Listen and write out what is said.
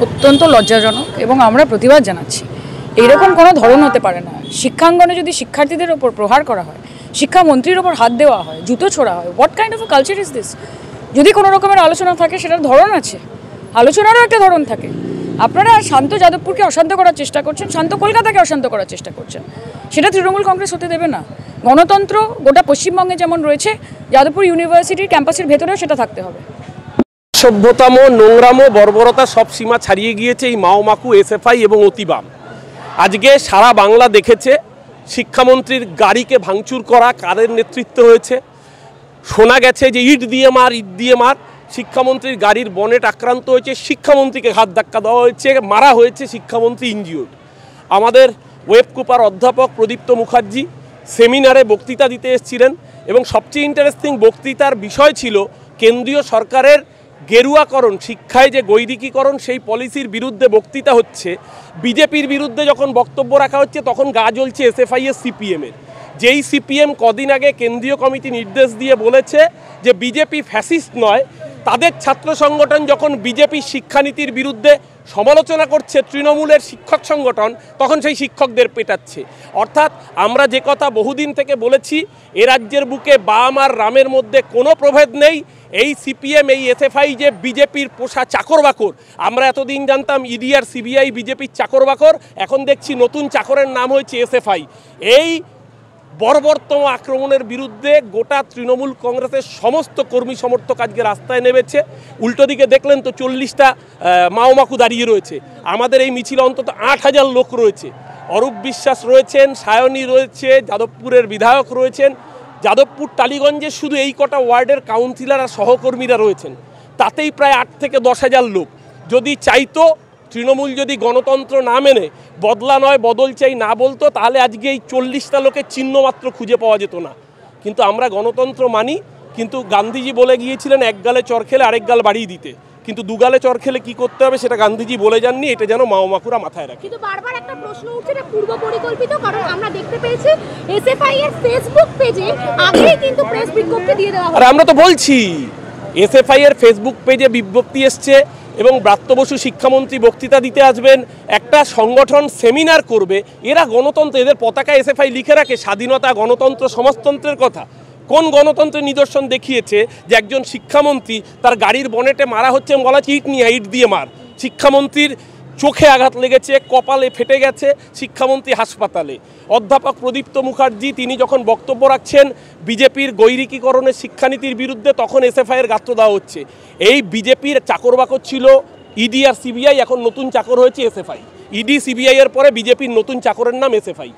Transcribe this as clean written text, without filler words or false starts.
অত্যন্ত লজ্জাজনক এবং আমরা প্রতিবাদ জানাচ্ছি। এইরকম কোনো ধরন হতে পারে না। শিক্ষাঙ্গনে যদি শিক্ষার্থীদের ওপর প্রহার করা হয়, শিক্ষামন্ত্রীর ওপর হাত দেওয়া হয়, জুতো ছোড়া হয়, what kind of a culture is this? যদি কোনো রকমের আলোচনা থাকে সেটার ধরন আছে, আলোচনারও একটা ধরন থাকে। আপনারা শান্ত যাদবপুরকে অশান্ত করার চেষ্টা করছেন, শান্ত কলকাতাকে অশান্ত করার চেষ্টা করছেন, সেটা তৃণমূল কংগ্রেস হতে দেবে না। গণতন্ত্র গোটা পশ্চিমবঙ্গে যেমন রয়েছে, যাদবপুর ইউনিভার্সিটির ক্যাম্পাসের ভেতরেও সেটা থাকতে হবে। সভ্যতাম, নোংরামো, বর্বরতা সব সীমা ছাড়িয়ে গিয়েছে এই মাওমাকু, এসএফআই এবং অতিবাম। আজকে সারা বাংলা দেখেছে শিক্ষামন্ত্রীর গাড়িকে ভাঙচুর করা কাদের নেতৃত্বে হয়েছে। শোনা গেছে যে ইট দিয়ে মার, শিক্ষামন্ত্রীর গাড়ির বনেট আক্রান্ত হয়েছে, শিক্ষামন্ত্রীকে হাত ধাক্কা দেওয়া হয়েছে, মারা হয়েছে, শিক্ষামন্ত্রী ইনজিওর্ড। আমাদের ওয়েবকুপার অধ্যাপক প্রদীপ্ত মুখার্জি সেমিনারে বক্তৃতা দিতে এসেছিলেন এবং সবচেয়ে ইন্টারেস্টিং বক্তৃতার বিষয় ছিল কেন্দ্রীয় সরকারের গেরুয়াকরণ, শিক্ষায় যে গৈরিকীকরণ, সেই পলিসির বিরুদ্ধে বক্তৃতা হচ্ছে। বিজেপির বিরুদ্ধে যখন বক্তব্য রাখা হচ্ছে তখন গা জ্বলছে এসএফআইয়ের, সিপিএমের। যেই সিপিএম কদিন আগে কেন্দ্রীয় কমিটি নির্দেশ দিয়ে বলেছে যে বিজেপি ফ্যাসিস্ট নয়, তাদের ছাত্র সংগঠন যখন বিজেপির শিক্ষানীতির বিরুদ্ধে সমালোচনা করছে তৃণমূলের শিক্ষক সংগঠন, তখন সেই শিক্ষকদের পেটাচ্ছে। অর্থাৎ আমরা যে কথা বহুদিন থেকে বলেছি, এ রাজ্যের বুকে বাম আর রামের মধ্যে কোনো প্রভেদ নেই। এই সিপিএম, এই এসএফআই যে বিজেপির পোষা চাকর বাকর। আমরা এতদিন জানতাম ইডি আর সিবিআই বিজেপির চাকর বাকর, এখন দেখছি নতুন চাকরের নাম হয়েছে এসএফআই। এই বর্বরতম আক্রমণের বিরুদ্ধে গোটা তৃণমূল কংগ্রেসের সমস্ত কর্মী সমর্থক আজকে রাস্তায় নেমেছে। উল্টো দিকে দেখলেন তো 40টা মাওমাকু দাঁড়িয়ে রয়েছে। আমাদের এই মিছিল অন্তত 8000 লোক রয়েছে। অরূপ বিশ্বাস রয়েছেন, সায়নী রয়েছে, যাদবপুরের বিধায়ক রয়েছেন, যাদবপুর টালিগঞ্জের শুধু এই কটা ওয়ার্ডের কাউন্সিলর আর সহকর্মীরা রয়েছেন। তাতেই প্রায় 8 থেকে 10,000 লোক। যদি চাইতো, তৃণমূল যদি গণতন্ত্র না মেনে বদলা নয় বদল চাই না বলতো, তাহলে আজকে এই 40টা লোকের চিহ্ন মাত্র খুঁজে পাওয়া যেত না। কিন্তু আমরা গণতন্ত্র মানি, কিন্তু গান্ধীজি বলে গিয়েছিলেন এক গালে চর খেলে আরেক গাল বাড়িয়ে দিতে, কিন্তু দুগালে চর খেলে কি করতে হবে সেটা গান্ধীজি বলে যাননি। এটা যেন মাওমাকুরা মাথায় রাখে। কিন্তু বারবার একটা প্রশ্ন উঠছে, এটা পূর্ব পরিকল্পিত, কারণ আমরা দেখতে পেয়েছি এসএফআই এর ফেসবুক পেজে আগেই কিন্তু প্রেস বিজ্ঞপ্তি দিয়ে দেওয়া হয়। আর আমরা তো বলছি এসএফআই এর ফেসবুক পেজে বিজ্ঞপ্তি এসছে এবং ব্রাত্য বসু শিক্ষামন্ত্রী বক্তৃতা দিতে আসবেন, একটা সংগঠন সেমিনার করবে। এরা গণতন্ত্র, এদের পতাকা এসএফআই লিখে রাখে স্বাধীনতা, গণতন্ত্র, সমাজতন্ত্রের কথা। কোন গণতন্ত্রের নিদর্শন দেখিয়েছে যে একজন শিক্ষামন্ত্রী তার গাড়ির বনেটে মারা হচ্ছে, বলা ইট নিয়ে ইট দিয়ে মার? শিক্ষামন্ত্রীর চোখে আঘাত লেগেছে, কপালে ফেটে গেছে, শিক্ষামন্ত্রী হাসপাতালে। অধ্যাপক প্রদীপ্ত মুখার্জি তিনি যখন বক্তব্য রাখছেন বিজেপির গৈরিকীকরণের শিক্ষানীতির বিরুদ্ধে, তখন এসএফআইয়ের গাত্র দেওয়া হচ্ছে। এই বিজেপির চাকর বাকর ছিল ইডি আর সিবিআই, এখন নতুন চাকর হয়েছে এসএফআই। ইডি সিবিআই এর পরে বিজেপির নতুন চাকরের নাম এসএফআই।